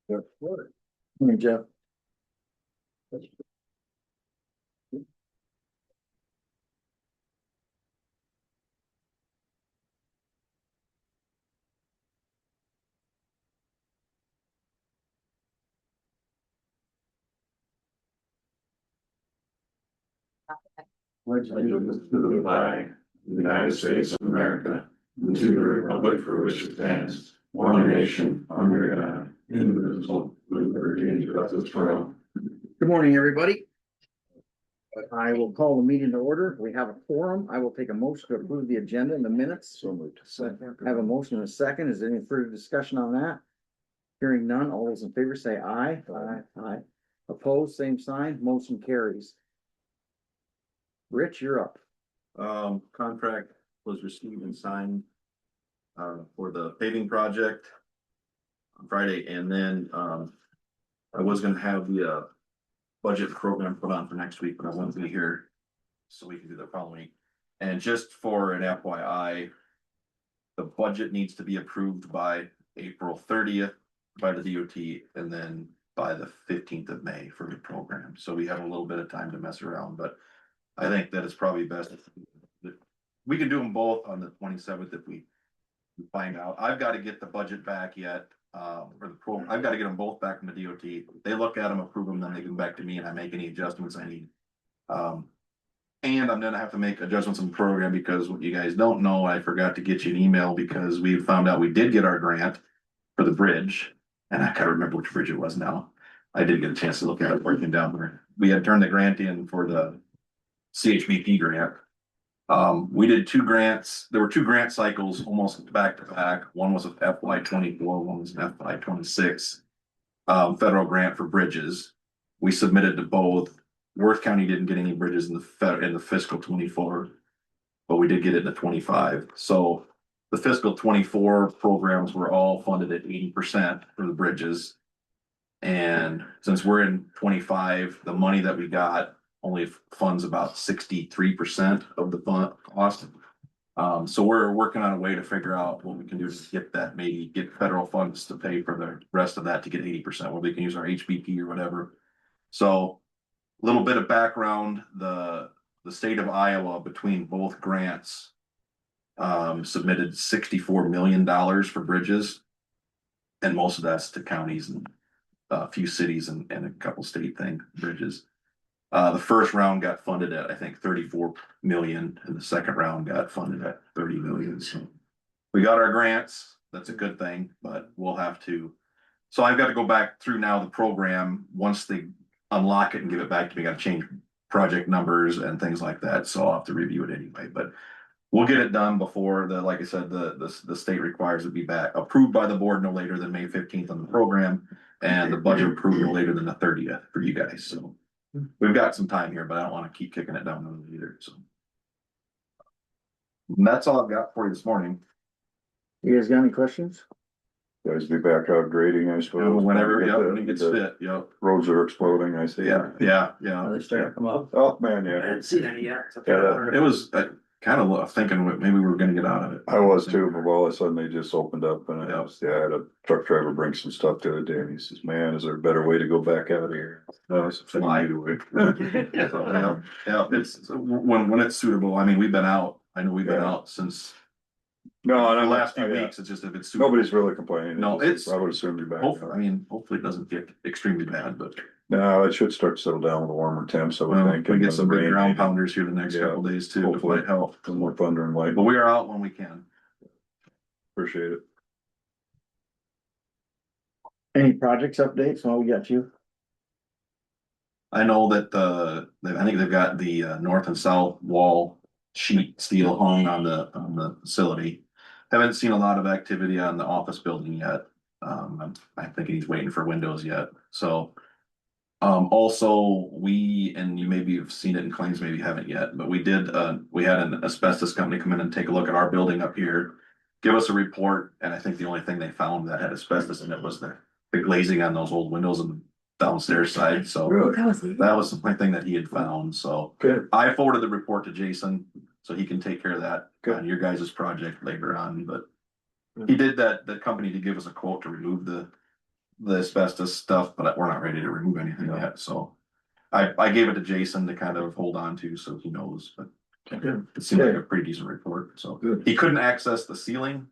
Morning, Jeff. Pledge allegiance to the flag of the United States of America, and to the republic for which it stands, one nation, under God, indivisible, with liberty and justice for all. Good morning, everybody. I will call the meeting to order. We have a quorum. I will take a motion to approve the agenda in the minutes. So moved. I have a motion and a second. Is there any further discussion on that? Hearing none, all those in favor say aye. Aye. Opposed, same sign, motion carries. Rich, you're up. Contract was received and signed for the paving project on Friday, and then I was gonna have the budget program put on for next week, but I won't be here, so we can do the following week. And just for an FYI, the budget needs to be approved by April 30th by the DOT, and then by the 15th of May for the program. So we have a little bit of time to mess around, but I think that it's probably best if we can do them both on the 27th if we find out. I've got to get the budget back yet, for the program. I've got to get them both back from the DOT. They look at them, approve them, then they come back to me and I make any adjustments I need. And I'm gonna have to make adjustments in the program because what you guys don't know, I forgot to get you an email because we found out we did get our grant for the bridge. And I can't remember which bridge it was now. I did get a chance to look at it working down there. We had turned the grant in for the CHBP grant. We did two grants. There were two grant cycles almost back to back. One was a FY24, one was an FY26. Federal grant for bridges. We submitted to both. Worth County didn't get any bridges in the fiscal 24, but we did get it in the 25. So the fiscal 24 programs were all funded at 80% for the bridges. And since we're in 25, the money that we got only funds about 63% of the fund cost. So we're working on a way to figure out what we can do to get that, maybe get federal funds to pay for the rest of that to get 80%, where we can use our HBP or whatever. So a little bit of background, the state of Iowa between both grants submitted $64 million for bridges. And most of that's to counties and a few cities and a couple state bridges. The first round got funded at, I think, 34 million, and the second round got funded at 30 million. So we got our grants. That's a good thing, but we'll have to. So I've got to go back through now the program. Once they unlock it and give it back to me, got to change project numbers and things like that. So I'll have to review it anyway, but we'll get it done before like I said, the state requires it be back approved by the board no later than May 15th on the program, and the budget approved no later than the 30th for you guys. So we've got some time here, but I don't want to keep kicking it down the road either. So and that's all I've got for you this morning. You guys got any questions? Guys be back out grading, I suppose. Whenever, when it gets fit, Roads are exploding, I see. Yeah. Are they starting to come up? Oh, man, I yeah. haven't seen any yet. Yeah. It was kind of thinking maybe we were gonna get out of it. I was too, but all of a sudden they just opened up and I had a truck driver bring some stuff the other day and he says, man, is there a better way to go back out of here? No, it's fly away. Yeah, it's when it's suitable. I mean, we've been out. I know we've been out since the last few weeks. It's just if it's suitable. Nobody's really complaining. No, I would assume you're back. Hopefully it doesn't get extremely bad, but no, it should start to settle down with the warmer temps. I would think. We get some big ground pounders here the next couple days too. Hopefully to help. some more thunder and lightning. But we are out when we can. Appreciate it. Any projects updates while we got you? I know that I think they've got the north and south wall sheet steel hung on the facility. Haven't seen a lot of activity on the office building yet. I'm thinking he's waiting for windows yet. So also and you maybe have seen it in claims, maybe haven't yet, but we had an asbestos company come in and take a look at our building up here, give us a report, and I think the only thing they found that had asbestos in it was the glazing on those old windows on the downstairs side. So Really? that was the only thing that he had found. So Good. I forwarded the report to Jason so he can take care of that Good. on your guys' project later on. But he did that. The company to give us a quote to remove the the asbestos stuff, but we're not ready to remove anything yet, so. I gave it to Jason to kind of hold on to, so he knows, but it seemed like a pretty decent report, so. Good. He couldn't access the ceiling.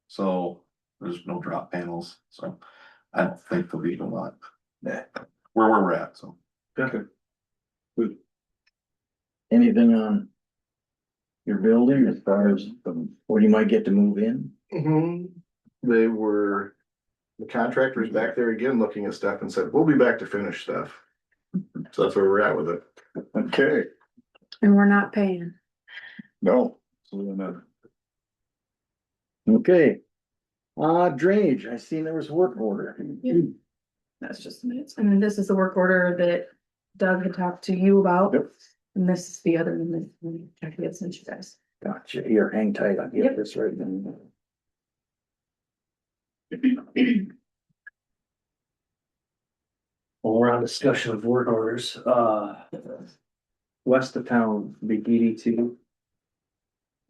So there's no drop panels, so I don't think there'll be a lot. Where we're at, so. Okay. Good. Anything on your building as far as where you might get to move in? They were, the contractor's back there again looking at stuff and said, we'll be back to finish stuff. So that's where we're at with it. Okay, And we're not paying. no. So then, Okay. Drainage, I seen there was work order. That's just minutes. And then this is the work order that Doug had talked to you about. Yep. And this is the other one that I can get sent you guys. Gotcha, here, hang tight, I'll get Yep. this right then. Well, we're on discussion of work orders, west of town, big ED2.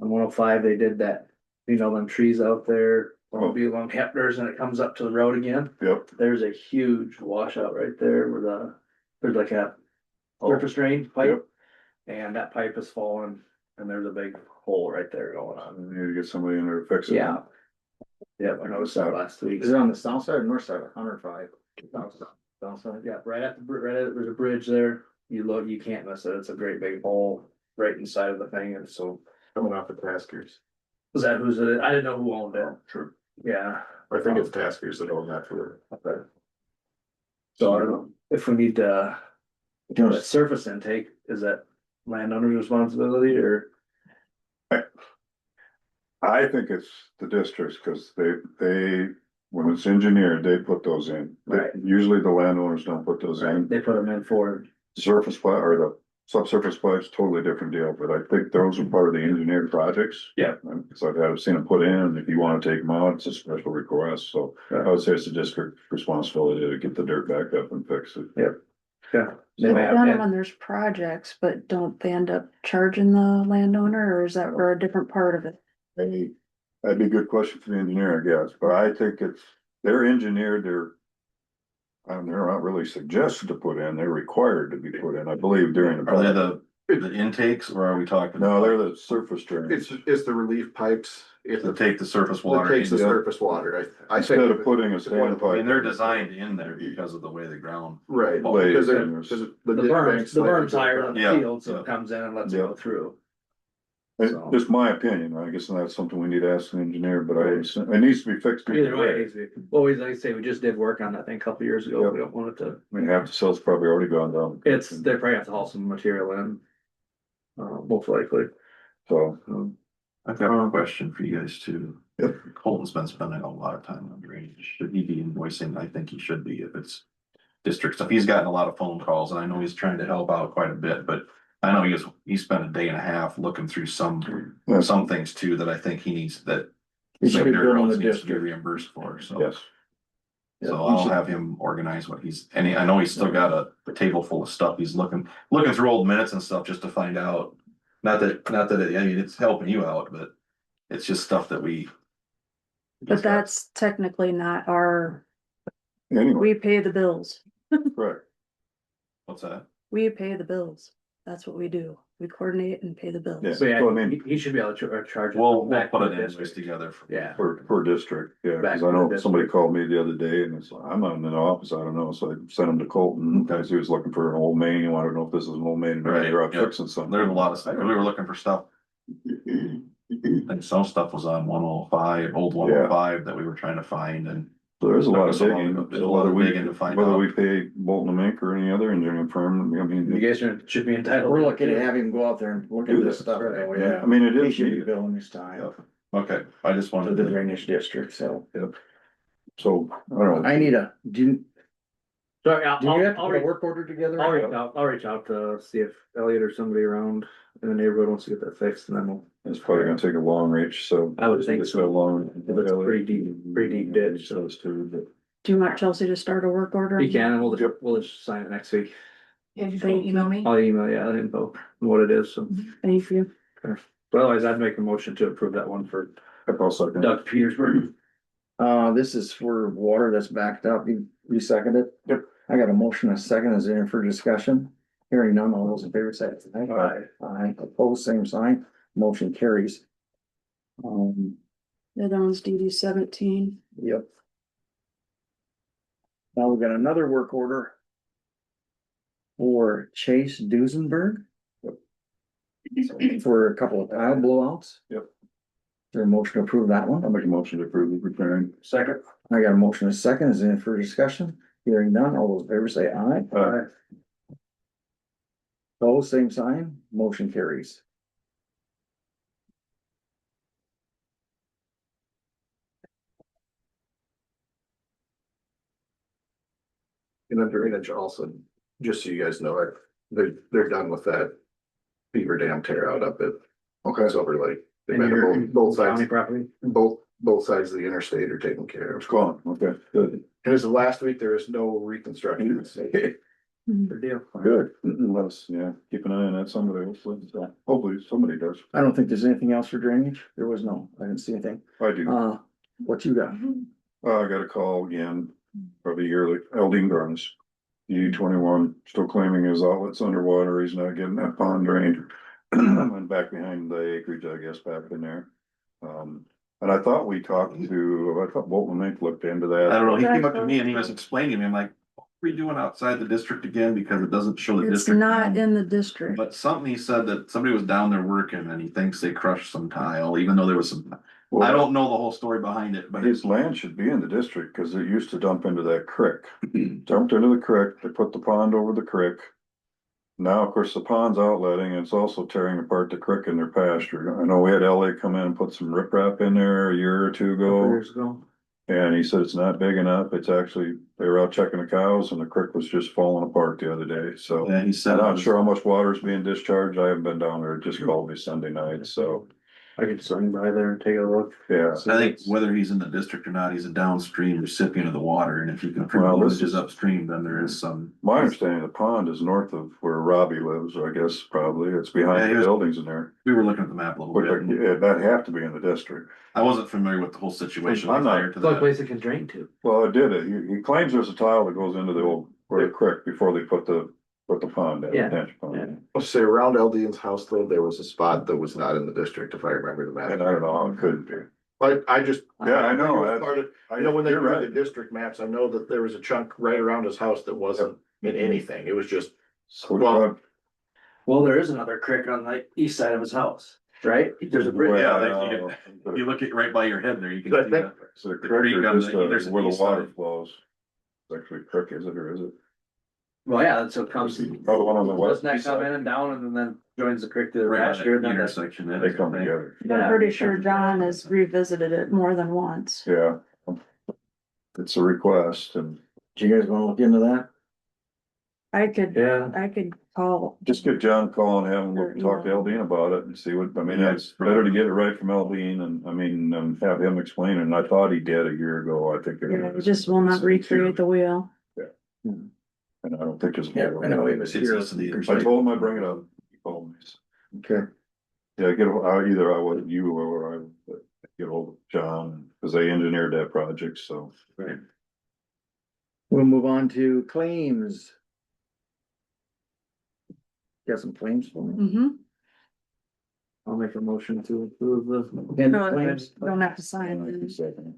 On 105, they did that, them trees out there, will be along Hepner's and it comes up to the road again. yep, There's a huge washout right there where there's like a surface drain pipe. Yep. And that pipe is falling and there's a big hole right there going I on. need to get somebody in there to fix it. Yeah. Yeah, I noticed that last week. Is it on the south side or north side of 105? South side, yeah, there's a bridge there. You look, you can't miss it. It's a great big hole right inside of the thing. And so, Coming off the Taskers. was that who's it? I didn't know who owned it. Sure. Yeah. I think it's Taskers that own that for Okay. So I don't know if we need to, that surface intake, is that landowner's responsibility or? I think it's the districts, cause they, when it's engineered, they put those in. Right. Usually the landowners don't put those in. They put them in for, Surface pipe or the subsurface pipes, totally different deal, but I think those are part of the engineered projects. Yeah. Cause I've seen them put in, and if you wanna take them out, it's a special request, so I would say it's the district responsibility to get the dirt back up and fix it. yeah. They They've may have, done them yeah. when there's projects, but don't they end up charging the landowner or is that for a different part of it? Hey, that'd be a good question for the engineer, I guess, but I think they're engineered, they're not really suggested to put in, they're required to be put in, I believe during the. Are they the intakes or are we talking? No, they're the surface drains. it's the relief pipes. If To it take the surface water. takes the in. surface water, I Instead think. of putting a standpipe. I mean, they're designed in there because of the way the ground. Right, Blades because they're, and because there's- the The ditch berm's, bank's the slightly berm's higher than the Yeah. field, so it comes in and lets it Yeah. go through. It's So- just my opinion, I guess that's something we need to ask an engineer, but it needs to be fixed. Either way, well, like I say, we just did work on that thing a couple years ago. Yep. We don't want it to, I mean, half the cell's probably already gone down. they probably have to haul some material in. Most likely. So, I've got one question for you guys too. Yep. Colton's been spending a lot of time on drainage. Should he be invoicing? I think he should be if it's district stuff. He's gotten a lot of phone calls and I know he's trying to help out quite a bit, but I know he spent a day and a half looking through some things too that I think he needs that. He should be dirt billing roads the needs to be district. reimbursed for, so. yes, So I'll have him organize what I know he's still got a table full of stuff. He's looking through old minutes and stuff just to find out. Not that, I mean, it's helping you out, but it's just stuff that we. But that's technically not our, anyway, we pay the bills. correct. What's that? We pay the bills. That's what we do. We coordinate and pay the bills. Yeah. So yeah, So, I mean- he should be able to charge. it We'll back put to it the in district. together. Yeah. Per district, yeah, Back cause to I know the somebody district. called me the other day and it's, I'm not in the office, I don't know, so I sent him to Colton, guys, he was looking for an old main, he wanted to know if this is an old main, Right, or I'm yeah. fixing something. There's a lot of stuff. We were looking for stuff. And some stuff was on 105, old 105 that we were trying to find and. So there's a lot of There's a lot digging, of- there's a lot of digging to find whether out. we pay Bolton and Mink or any other engineering firm, I mean. You guys should be entitled. We're looking to have him go out there and look at this stuff, though, Yeah, yeah. I mean, it He is should be needed, billing his time Okay, I just to wanted the to. drainage district, so. so, I don't know. I need a, do Sorry, you have to I'll put a work order together? I'll reach out to see if Elliot or somebody around in the neighborhood wants to get that fixed and then we'll. It's probably gonna take a long reach, so. I would think It's so. a long. It's a pretty deep ditch, so. So it's too, but. Do you want Chelsea to start a work order? You can, and we'll just sign it next week. Thank you. I'll email you the info, and what it is, so. Thank you. But otherwise, I'd make a motion to approve that one for I'll second. Doug Petersburg. This is for water that's backed up. You seconded it? Yep. I got a motion, a second. Is there any further discussion? Hearing none, all those in favor say aye. Aye. Aye, opposed, same sign, motion carries. The other one's DD 17. Yep. Now we got another work order. For Chase Duesenberg. For a couple of tile blowouts. Yep. Is there a motion to approve that one? I'll make a motion to approve the repairing. Second. I got a motion, a second. Is there any further discussion? Hearing none, all those in favor say aye. Aye. Opposed, same sign, motion carries. And then drainage also, just so you guys know, they're done with that Beaver Dam tear out up at Okay, Silver Lake. They've And been your both sides, county property? both sides of the interstate are taken care of. it's gone. Okay, good. And as of last week, there is no reconstruction. Good deal. Good. Let us, yeah, keep an eye on that. Somebody hopefully somebody does. I don't think there's anything else for drainage. There was no, I didn't see anything. I do. What you got? I got a call again, probably yearly, Eldine Garnis. E 21 still claiming his outlet's underwater, he's not getting that pond drained. Went back behind the acreage, I guess, back in there. And I thought Bolton Mink looked into that. I don't know, he came up to me and he was explaining to me, I'm like, what are we doing outside the district again, because it doesn't show the It's district. not in the district. But something he said that somebody was down there working and he thinks they crushed some tile, even though there was some, I don't know the whole story behind it, but His land should be in the district, cause it used to dump into that creek. Dumped into the creek, they put the pond over the creek. Now, of course, the pond's outletting, and it's also tearing apart the creek in their pasture. I know we had LA come in and put some riprap in there a year or two Couple ago. years ago. And he said it's not big enough. It's actually, they were out checking the cows and the creek was just falling apart the other day, so. yeah, he said. I'm it not was- sure how much water is being discharged. I haven't been down there. It just called me Sunday night, so, I could swing by there and take a look. yeah. I think whether he's in the district or not, he's a downstream recipient of the water, and if you can prove Well, this villages is- upstream, then there is some. My understanding, the pond is north of where Robbie lives, I guess, probably. It's Yeah, behind he the was- buildings in there. We were looking at the map a little But bit. yeah, that'd have to be in the district. I wasn't familiar with the whole situation I'm not- prior to It's like a that. place it can drain to. Well, it did. He claims there's a tile that goes into the old, where the creek before they put the pond in, the Yeah, detention yeah. pond. Let's say around Eldine's house though, there was a spot that was not in the district, if I remember the And map. I don't know how it couldn't be. I just. Yeah, I know. think it was part of- I know when they You're do the right. district maps, I know that there was a chunk right around his house that wasn't in anything. It was just. So, Well- Well, there is another creek on the east side of his house, right? There's a bridge. Yeah, If you look at right by your head there, you can But I see think- that. It's a the creek creek or on just the- there's an where the east water side. flows. It's actually a creek, is it, or is it? Well, yeah, that's what comes. Oh, the one on the west. Doesn't that come in and down and then joins the creek to the Right by pasture? that and then that's- intersection. They come together. I'm pretty sure John has revisited it more than once. Yeah. It's a request and Do you guys wanna look into that? I could Yeah, call. just give John a call and have him Or, look, talk to you know. Eldine about it and see what, I mean, Yeah, it's better to get it right from Eldine and, I mean, have him explain it. And I thought he did a year ago, I think. Yeah, we just will not recreate the wheel. And I don't think it's. Yeah, I know he was It's here. east of the I interstate. told him I'd bring it up. He told me. Okay, Yeah, either I was you or I would get hold of John, cause they engineered that project, so. Right. we'll move on to claims. Got some claims for me? Mm-hmm. I'll make a motion to approve the. And No, claims, don't have to sign. Like you it. said.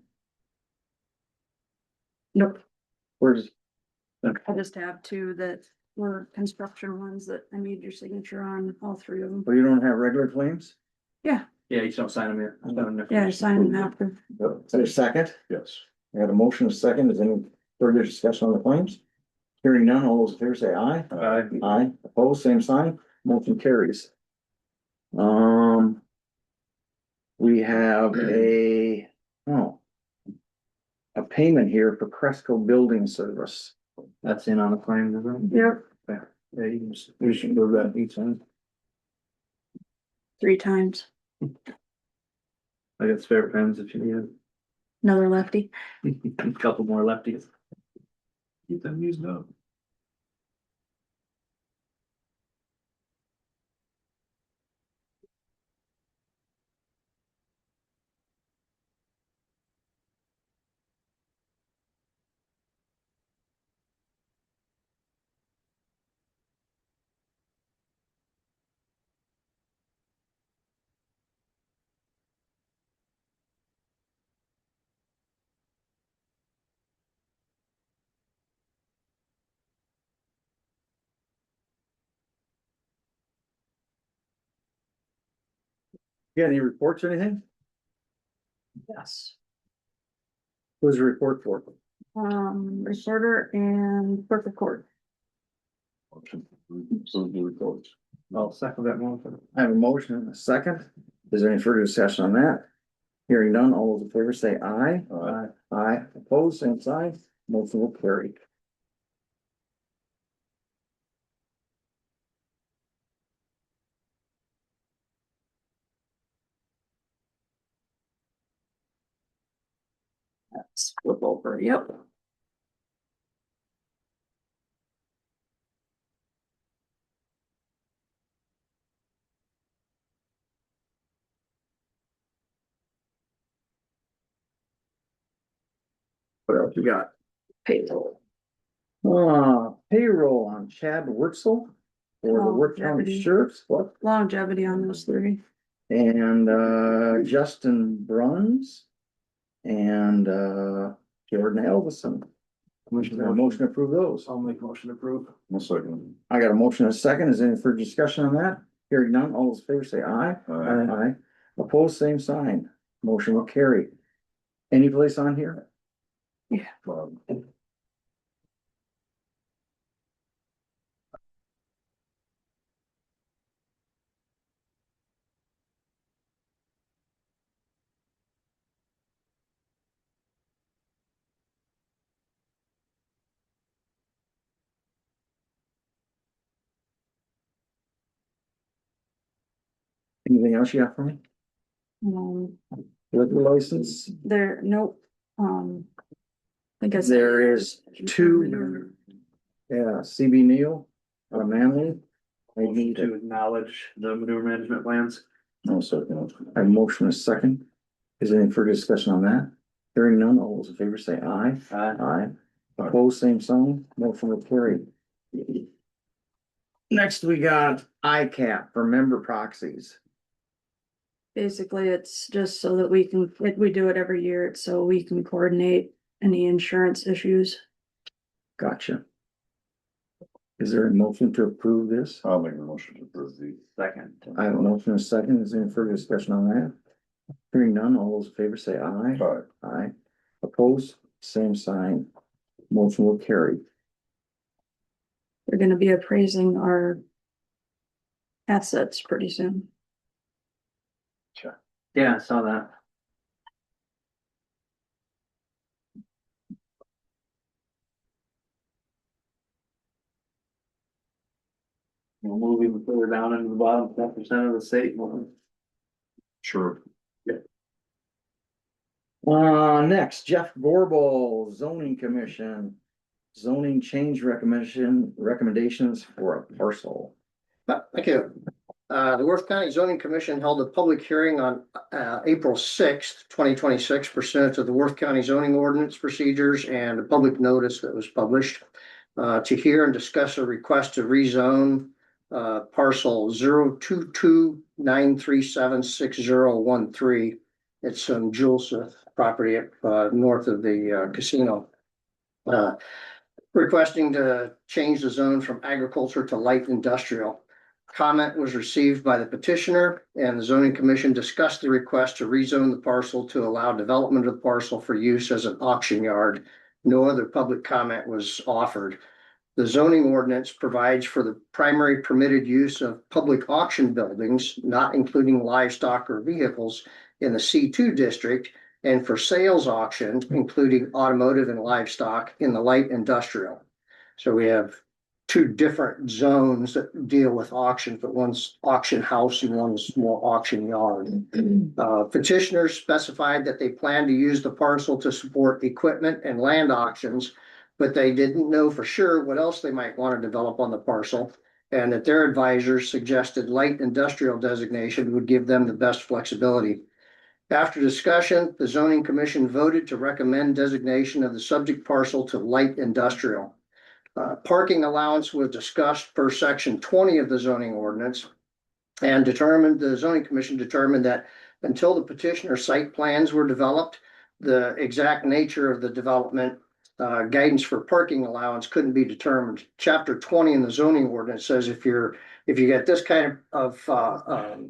Nope, where's, I just have two that were construction ones that I need your signature on, all three of them. well, you don't have regular claims? Yeah, you just don't sign them yet. Sign them Yeah, I signed them after. Is there a second? Yes. I got a motion, a second. Is any further discussion on the claims? Hearing none, all those in favor say aye. Aye, opposed, same sign, motion carries. We have a payment here for Cresco Building Service. That's in on the claim, isn't it? Yep, Yeah, you can, we should move that each time. 3 times. I got spare pens if you need Another lefty. it. A couple more lefties. Keep them used up. Got any reports or anything? Yes. Who's the report for? Recorder and clerk of court. Motion to approve the reports. I'll second that motion. I have a motion and a second. Is there any further discussion on that? Hearing none, all those in favor say aye. Aye. Aye, opposed, same sign, motion will carry. Let's flip over, yep. What else you got? Payroll. Payroll on Chad Wurzel for the Work County Longevity. Sheriff's, what? Longevity on those three. And Justin Bruns and Jordan Elvison. Is there a motion to approve those? I'll make motion to approve. One second. I got a motion and a second. Is there any further discussion on that? Hearing none, all those in favor say aye. Aye. Aye. Opposed, same sign. Motion will carry. Any place on here? Bob. Anything else you got for me? Liquor license? There, nope, I guess. There is two, yeah, CB Neal, Manley. I Motion need to acknowledge the manure management plans. No second. a motion a second. Is there any further discussion on that? Hearing none, all those in favor say aye. Aye. Opposed, same sign, motion will carry. Next, we got ICAP for member proxies. Basically, it's just so that we can, we do it every year, it's so we can coordinate any insurance issues. Gotcha. Is there a motion to approve this? I'll make a motion to approve the. Second. I have a motion and a second. Is there any further discussion on that? Hearing none, all those in favor say aye. Aye. Aye. Opposed, same sign. Motion will carry. We're gonna be appraising our assets pretty soon. Yeah, I saw that. We'll move even further down into the bottom 10% of the state. Sure. Next, Jeff Gorbel, zoning commission. Zoning change recommendations for a parcel. Thank you. The Worth County Zoning Commission held a public hearing on April 6th, 2026 pursuant to the Worth County zoning ordinance procedures and a public notice that was published to hear and discuss a request to rezone parcel 022-937-6013. It's some Julesmith property north of the casino. Requesting to change the zone from agriculture to light industrial. Comment was received by the petitioner and the zoning commission discussed the request to rezone the parcel to allow development of the parcel for use as an auction yard. No other public comment was offered. The zoning ordinance provides for the primary permitted use of public auction buildings, not including livestock or vehicles, in the C2 district, and for sales auction, including automotive and livestock in the light industrial. So we have two different zones that deal with auction, but one's auction house and one's more auction yard. Petitioners specified that they plan to use the parcel to support equipment and land auctions, but they didn't know for sure what else they might want to develop on the parcel, and that their advisors suggested light industrial designation would give them the best flexibility. After discussion, the zoning commission voted to recommend designation of the subject parcel to light industrial. Parking allowance was discussed per section 20 of the zoning ordinance and the zoning commission determined that until the petitioner site plans were developed, the exact nature of the development guidance for parking allowance couldn't be determined. Chapter 20 in the zoning ordinance says if you get this kind of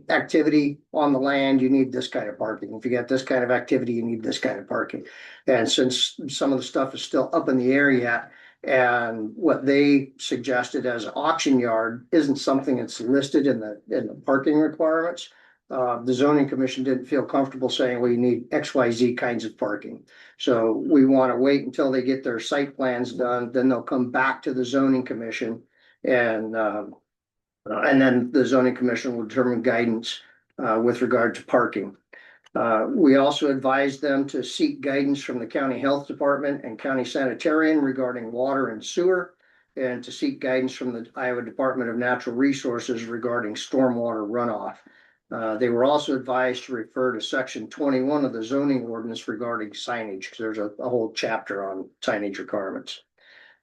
activity on the land, you need this kind of parking. If you get this kind of activity, you need this kind of parking. And since some of the stuff is still up in the air yet, and what they suggested as an auction yard isn't something that's listed in the parking requirements, the zoning commission didn't feel comfortable saying, well, you need XYZ kinds of parking. So we want to wait until they get their site plans done, then they'll come back to the zoning commission and then the zoning commission will determine guidance with regard to parking. We also advised them to seek guidance from the county health department and county sanitarian regarding water and sewer, and to seek guidance from the Iowa Department of Natural Resources regarding stormwater runoff. They were also advised to refer to section 21 of the zoning ordinance regarding signage, because there's a whole chapter on signage requirements.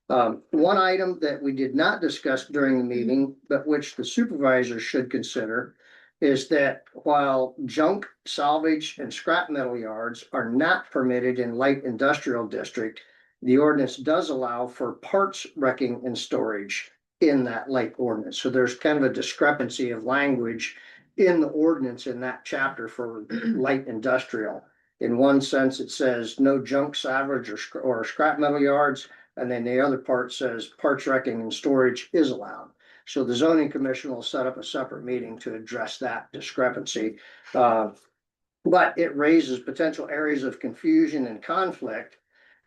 One item that we did not discuss during the meeting, but which the supervisors should consider, is that while junk, salvage, and scrap metal yards are not permitted in light industrial district, the ordinance does allow for parts wrecking and storage in that light ordinance. So there's kind of a discrepancy of language in the ordinance in that chapter for light industrial. In one sense, it says no junk, salvage, or scrap metal yards, and then the other part says parts wrecking and storage is allowed. So the zoning commission will set up a separate meeting to address that discrepancy. But it raises potential areas of confusion and conflict.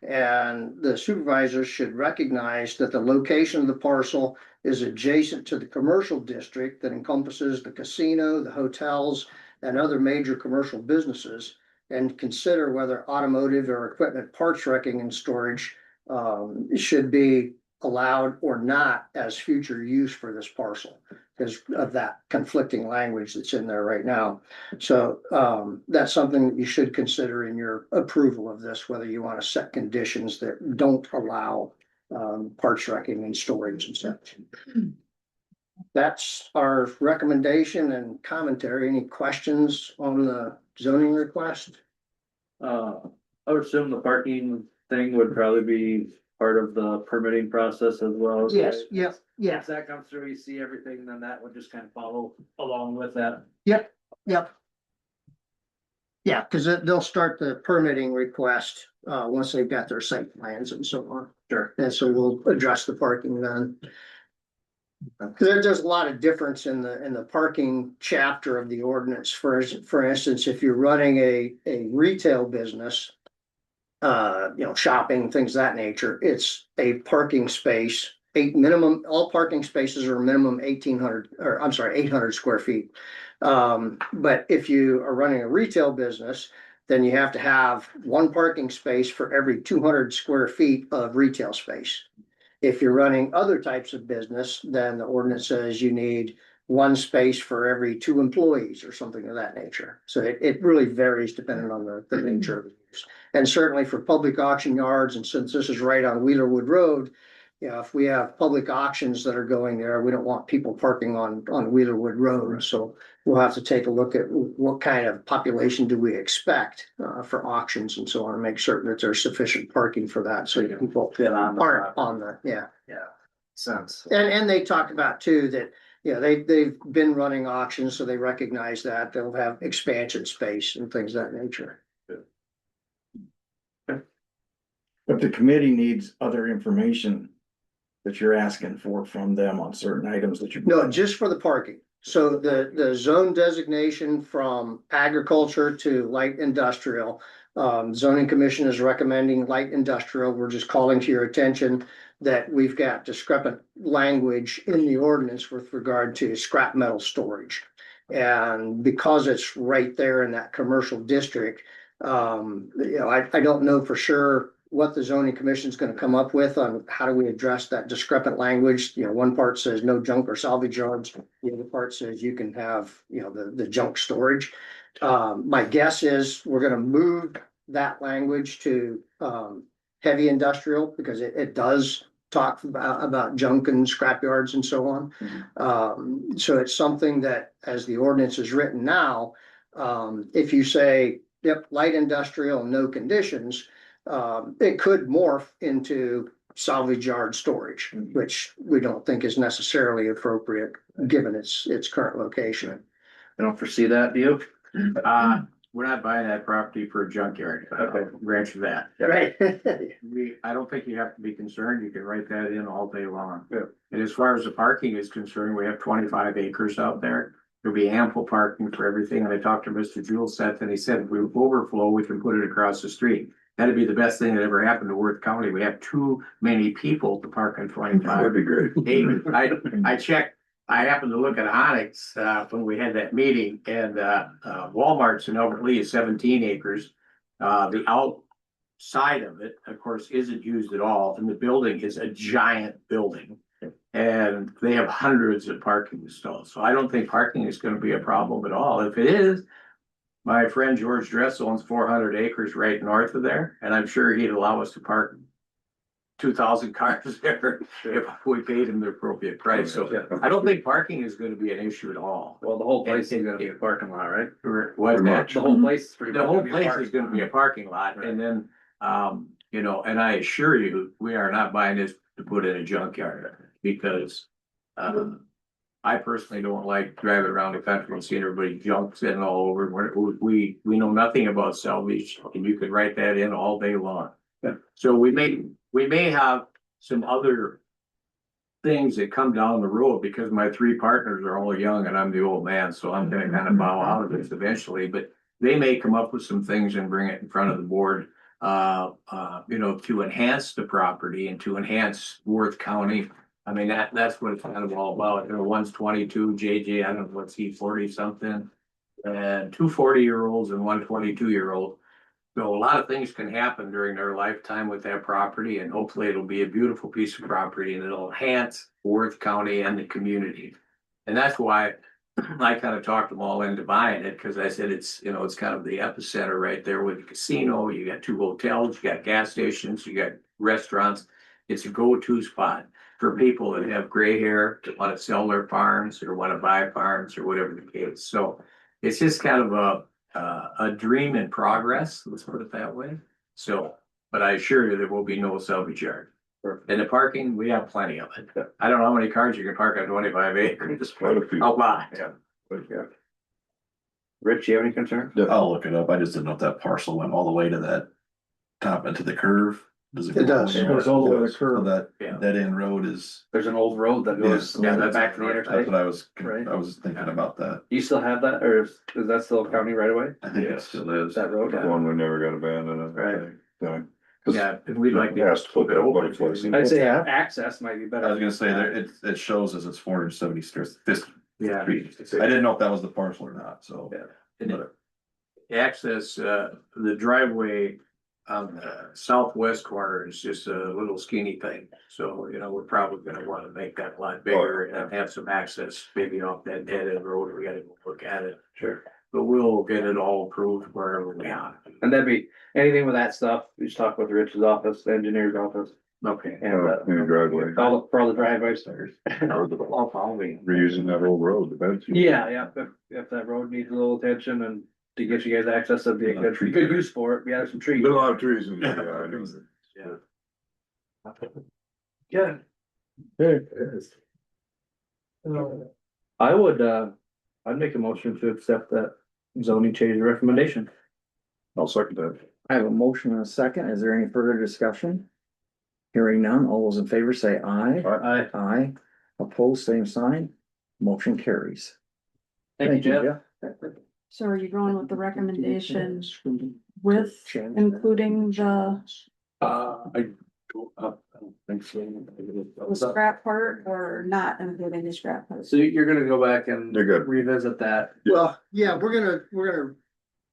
And the supervisors should recognize that the location of the parcel is adjacent to the commercial district that encompasses the casino, the hotels, and other major commercial businesses, and consider whether automotive or equipment parts wrecking and storage should be allowed or not as future use for this parcel because of that conflicting language that's in there right now. So that's something that you should consider in your approval of this, whether you want to set conditions that don't allow parts wrecking and storage and such. That's our recommendation and commentary. Any questions on the zoning request? I would assume the parking thing would probably be part of the permitting process as well. Yes, yep, yeah, If that comes through, you see everything, then that would just kind of follow along with that. yep. Yeah, because they'll start the permitting request once they've got their site plans and so on. Sure. And so we'll address the parking then. There's a lot of difference in the parking chapter of the ordinance. For instance, if you're running a retail business, shopping, things of that nature, it's a parking space, all parking spaces are minimum 800 square feet. But if you are running a retail business, then you have to have one parking space for every 200 square feet of retail space. If you're running other types of business, then the ordinance says you need one space for every 2 employees or something of that nature. So it really varies depending on the nature of the use. And certainly for public auction yards, and since this is right on Wheelerwood Road, if we have public auctions that are going there, we don't want people parking on Wheelerwood Road. So we'll have to take a look at what kind of population do we expect for auctions and so on, and make certain that there's sufficient parking for that. So people aren't on the, yeah. Sense. And they talked about too that, they've been running auctions, so they recognize that they'll have expansion space and things of that nature. But the committee needs other information that you're asking for from them on certain items that you. No, just for the parking. So the zone designation from agriculture to light industrial, zoning commission is recommending light industrial. We're just calling to your attention that we've got discrepant language in the ordinance with regard to scrap metal storage. And because it's right there in that commercial district, I don't know for sure what the zoning commission is going to come up with on how do we address that discrepant language. One part says no junk or salvage yards. The other part says you can have, the junk storage. My guess is we're going to move that language to heavy industrial because it does talk about junk and scrap yards and so on. Mm-hmm. So it's something that as the ordinance is written now, if you say, yep, light industrial, no conditions, It could morph into salvage yard storage, which we don't think is necessarily appropriate, given its current location. I don't foresee that, do you? We're not buying that property for a junkyard. Okay. Grant you that. Right. I don't think you have to be concerned. You can write that in all day long. Yeah. And as far as the parking is concerned, we have 25 acres out there. There'll be ample parking for everything. And I talked to Mr. Juleseth and he said, if we overflow, we can put it across the street. That'd be the best thing that ever happened to Worth County. We have too many people to park in 25 That'd be great. acres. I checked. I happened to look at Onyx, when we had that meeting and, Walmart's in Albert Lee is 17 acres. The outside of it, of course, isn't used at all. And the building is a giant building. And they have hundreds of parking stalls. So I don't think parking is gonna be a problem at all. If it is, my friend George Dress owns 400 acres right north of there, and I'm sure he'd allow us to park 2,000 cars there if we paid him the appropriate price. So I don't think parking is gonna be an issue at all. Well, the whole place is gonna be a parking lot, right? What's that? The whole place is pretty The much. whole gonna be a place parking is gonna be a lot. parking lot, and then, you know, and I assure you, we are not buying this to put in a junkyard, because I personally don't like driving around the country and seeing everybody junk sitting all over. We know nothing about salvage, and you could write that in all day long. Yeah. So we may have some other things that come down the road, because my three partners are all young and I'm the old man, so I'm gonna kind of bow out of this eventually, but they may come up with some things and bring it in front of the board, you know, to enhance the property and to enhance Worth County. I mean, that's what it's kind of all about. You know, one's 22, JJ, I don't know, what's he, 40 something? And two 40-year-olds and one 22-year-old. So a lot of things can happen during their lifetime with that property, and hopefully it'll be a beautiful piece of property and it'll enhance Worth County and the community. And that's why I kind of talked them all into buying it, because I said it's, you know, it's kind of the epicenter right there with the casino. You got two hotels, you got gas stations, you got restaurants. It's a go-to spot for people that have gray hair, to want to sell their farms or want to buy farms or whatever the case. So it's just kind of a dream in progress, let's put it that way. So, but I assure you, there will be no salvage yard. And the parking, we have plenty of it. I don't know how many cars you can park on 25 acres. Quite a few. A lot. Yeah. Rich, you have any concern? I'll look it up. I just didn't know if that parcel went all the way to that top into the curve. Does It does. It goes all the way to the So curve. that, Yeah. that end road is, There's an old road that goes Yeah, that's back to the right. that's interstate. what I was, Right. I was thinking about that. You still have that, or is that still county right away? I think it Yes. still is. That road? The one we never got abandoned. Right. Yeah. Yeah, and we'd like to. Has to put that open one place in. I'd say Yeah. access might be better. I was gonna say there, it shows as it's 475th Yeah. Street. I didn't know if that was the parcel or not, so. Yeah. And it- Access, the driveway on the southwest corner is just a little skinny thing. So, you know, we're probably gonna wanna make that a lot bigger and have some access, maybe off that dead end road. We gotta go look at it. Sure. But we'll get it all approved wherever we are. And that'd be, anything with that stuff, you just talk with Rich's office, the engineer's office, Okay. and, In the driveway. for all the driveways. I'll follow me. Reusing that old road, the bed. Yeah, if that road needs a little attention and to get you guys access, that'd be a good use for it, we have some trees. There's a lot of trees in there, yeah, I know. Yeah. Yeah. I would, I'd make a motion to accept that zoning change recommendation. I'll second that. I have a motion and a second. Is there any further discussion? Hearing none, all those in favor say aye. Aye. Aye. Opposed, same sign. Motion carries. Thank you, Jeff. So are you going with the recommendation with including the I don't think so. the scrap part or not including the scrap part? So you're gonna go back and They're good. revisit that. Well, yeah, we're gonna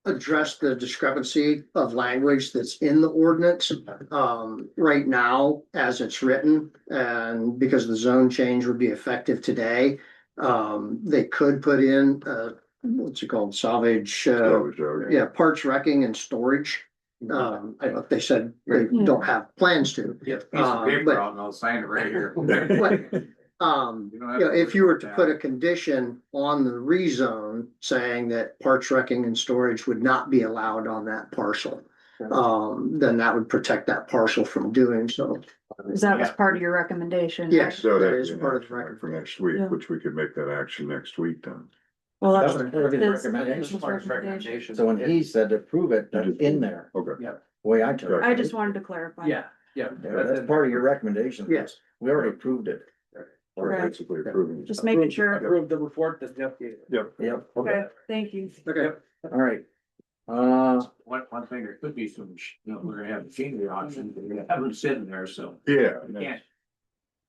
address the discrepancy of language that's in the ordinance. Right now, as it's written, and because the zone change would be effective today. They could put in, what's it called, salvage, Salvage yard. yeah, parts wrecking and storage. I don't know if they said they don't have plans to. Get a piece of but- paper out and I'll sign it right here. You know, if you were to put a condition on the rezone saying that parts wrecking and storage would not be allowed on that parcel. then that would protect that parcel from doing so. Cause that was part of your recommendation. Yes, So that that is is part of the for record. next week, Yeah. which we could make that action next week then. Well, that's That's part of his his recommendation. recommendation. So when he said to approve it, that's in there, Okay. Yeah, the way I took it. I just wanted to clarify. yeah. Yeah, that's part of your recommendation. Yes. We already approved it. We're Okay. basically approving. Just making sure. Approve the report that's updated. Yep. Yep. Okay, thank you. Okay. All right. One thing, there could be some, we're gonna have machinery auctions, we're gonna have them sitting there, so. Yeah. You can't.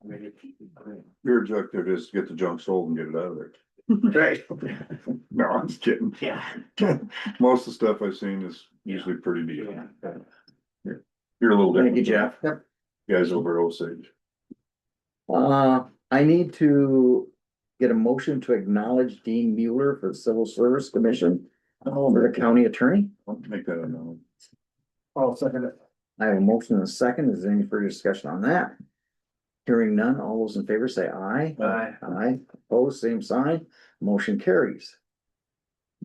I mean, Your objective is to get the junk sold and get it out of there. Right. No, I'm just kidding. yeah. Most of the stuff I've seen is usually pretty decent. Yeah. You're a little Thank you, different. Jeff. Guys over at Osage. I need to get a motion to acknowledge Dean Mueller for the Civil Service Commission for the county attorney. I'll make that a no. Oh, second it. I have a motion and a second. Is there any further discussion on that? Hearing none, all those in favor say aye. Aye. Aye, opposed, same sign, motion carries.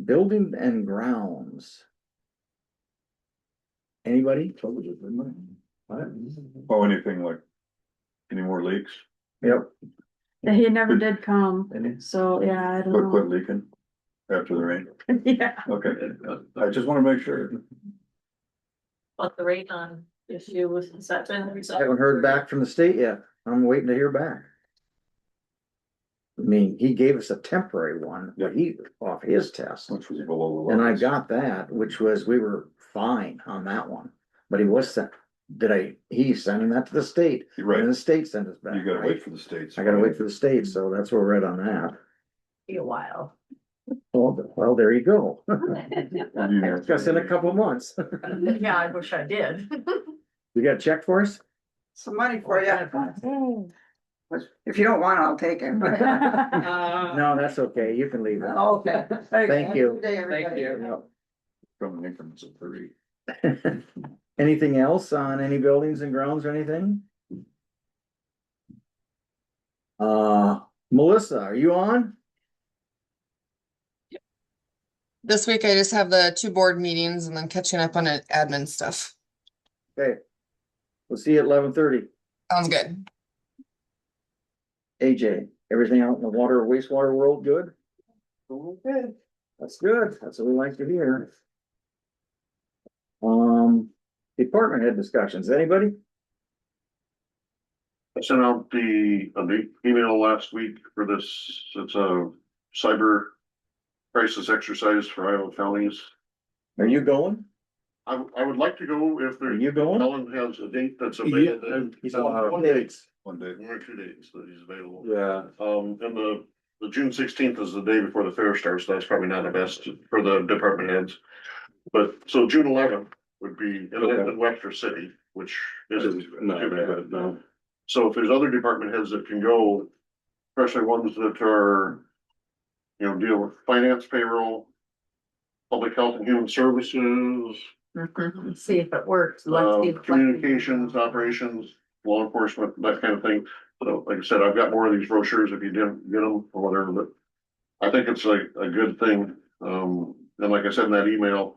Building and grounds. Anybody? Oh, anything like, any more leaks? Yep. He never did come, so yeah, I Quit don't leaking after the rain. know. Yeah. Okay, I just wanna make sure. What the rate on issue was, has that been I resolved? haven't heard back from the state yet. I'm waiting to hear back. I mean, he gave us a temporary one, but he, off his test, Which was below the. and I levels. got that, which was, we were fine on that one. But he was sent, he's sending that to the state, You're right, and the state sent us back. you gotta right? wait for the states. I gotta wait for the state, so that's where we're at on that. Be a while. Well, there you go. You know, Discuss in a couple of months. Yeah, I wish I did. You got a check for us? Some money for you. If you don't want it, I'll take it. No, that's okay. You can leave it. Okay. Thank you. Good day, everybody. Yep. From increments of 30. Anything else on any buildings and grounds or anything? Melissa, are you on? This week I just have the 2 board meetings and then catching up on admin stuff. Okay. We'll see you at 11:30. Sounds good. AJ, everything out in the water wastewater world good? Okay, that's good. That's what we like to hear. Department head discussions, anybody? I sent out the email last week for this, it's a cyber crisis exercise for Iowa counties. Are you going? I would like to go if Are there, you going? Helen has a date that's available. He's on 1 day. One day. 1 or 2 days that he's available. Yeah. And the June 16th is the day before the fair starts, so that's probably not the best for the department heads. But, so June 11th would be in Webster City, which isn't too bad, no. So if there's other department heads that can go, especially ones that are, deal with finance, payroll, public health and human services, Let's see if it works. Let's see if- communications, operations, law enforcement, that kind of thing. So like I said, I've got more of these brochures if you didn't get them or whatever, but I think it's like a good thing. And like I said in that email,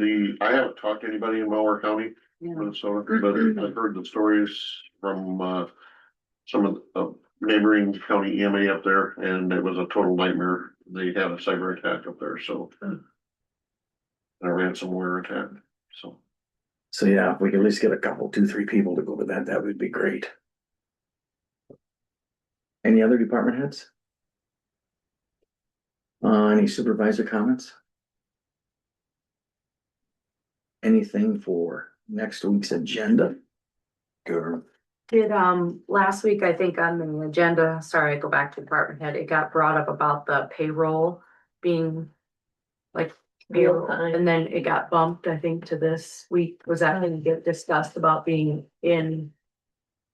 I haven't talked to anybody in Delaware County, Minnesota, but I've heard the stories from some of the neighboring county EMA up there, and it was a total nightmare. They had a cyber attack up there, so. A ransomware attack, so. So yeah, if we could at least get a couple, 2, 3 people to go to that, that would be great. Any other department heads? Any supervisor comments? Anything for next week's agenda? Good. Did, last week, I think on the agenda, sorry, I go back to department head, it got brought up about the payroll being like Real time. and then it got bumped, I think, to this week. Was that going to get discussed about being in?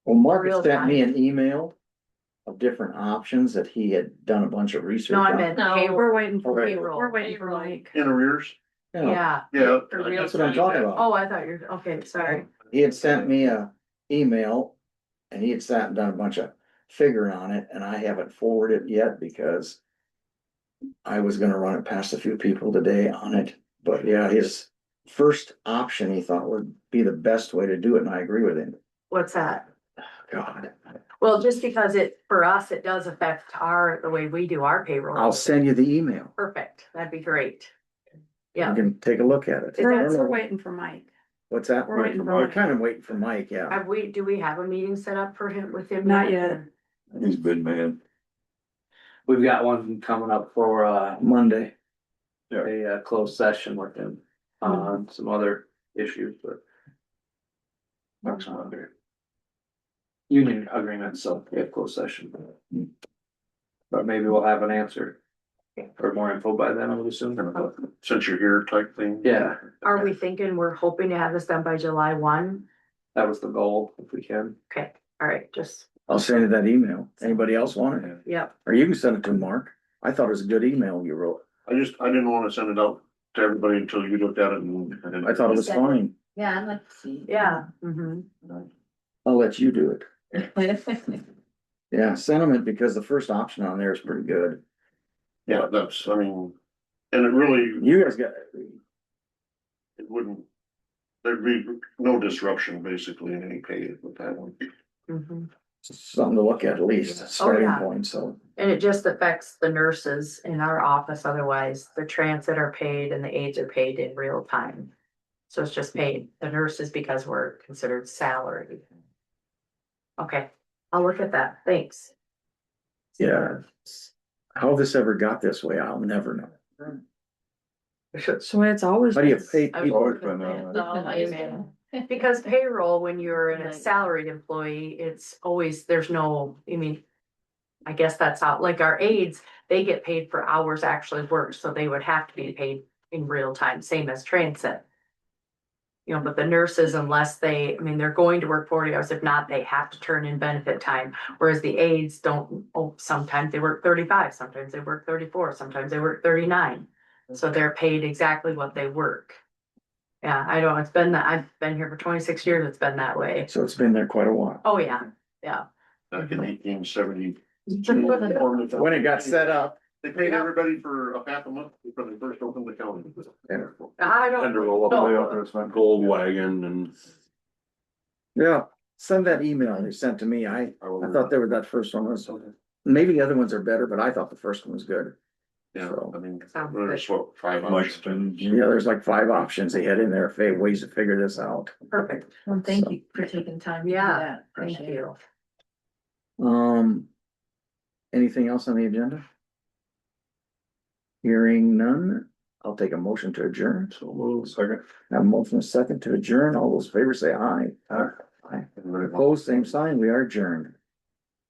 Well, Mark Real sent me an email of different options that he had done a bunch of research No, I on. meant We're payroll. waiting for, Okay. we're waiting for Mike. In arrears, Yeah, Yeah. yeah. For real that's what I'm time. talking about. Oh, I thought you're, okay, sorry. He had sent me a email and he had sat and done a bunch of figuring on it, and I haven't forwarded it yet because I was gonna run it past a few people today on it, but yeah, first option he thought would be the best way to do it, and I agree with him. What's that? God, Well, just because for us, it does affect the way we do our payroll. I'll send you the email. Perfect, that'd be great. You Yeah, can take a look at it. We're waiting for Mike. What's that? We're waiting for We're Mike. kind of waiting for Mike, yeah. do we have a meeting set up for him with him? Not yet. He's a good man. We've got one coming up for, Monday. a closed session with him on some other issues, but. That's not under union agreement, so we have closed session. But maybe we'll have an answer or more info by then, I would assume. Since you're here type thing. Yeah, Are we thinking we're hoping to have this done by July 1? that was the goal, if we can. Okay, all right, just, I'll send you that email. Anybody else want it? yep. Or you can send it to Mark. I thought it was a good email you wrote. I didn't wanna send it out to everybody until you looked at it and. I thought it was fine. Yeah, I'd like to see. Yeah. I'll let you do it. Yeah, sentiment, because the first option on there is pretty good. Yeah, that's, I mean, and it really, You guys got, it wouldn't, there'd be no disruption basically in any pay with that one. Mhm. something to look at least, a starting yeah. point, so. And it just affects the nurses in our office, otherwise the transit are paid and the aides are paid in real time. So it's just paid, the nurses because we're considered salary. Okay, I'll look at that, thanks. Yeah. How this ever got this way, I'll never know. So it's always. How do you pay I was people? Always been that way. Because payroll, when you're a salaried employee, it's always, there's no, I mean. I guess that's how, like our aides, they get paid for hours actually worked, so they would have to be paid in real time, same as transit. You know, but the nurses, unless they, I mean, they're going to work 40 hours, if not, they have to turn in benefit time. Whereas the aides don't, sometimes they work 35, sometimes they work 34, sometimes they work 39. So they're paid exactly what they work. Yeah, I don't, it's been that, I've been here for 26 years, it's been that way. So it's been there quite a while. Oh, yeah, yeah. Back in 1870. When it got set up, They paid everybody for a half a month before they first opened the county. I don't. And roll up the way up there, it's not Gold wagon and. yeah, send that email you sent to me. I thought there was, that first one was, maybe the other ones are better, but I thought the first one was good. Yeah, I mean, Sounds there's what, 5 Mike's options. been. Yeah, there's like 5 options they had in there, ways to figure this out. Perfect. Well, thank you for taking time to do Yeah, that. thank Appreciate it. you. Anything else on the agenda? Hearing none, I'll take a motion to adjourn. So move second. Have a motion, a second to adjourn. All those in favor say aye. Aye. Opposed, same sign. We are adjourned.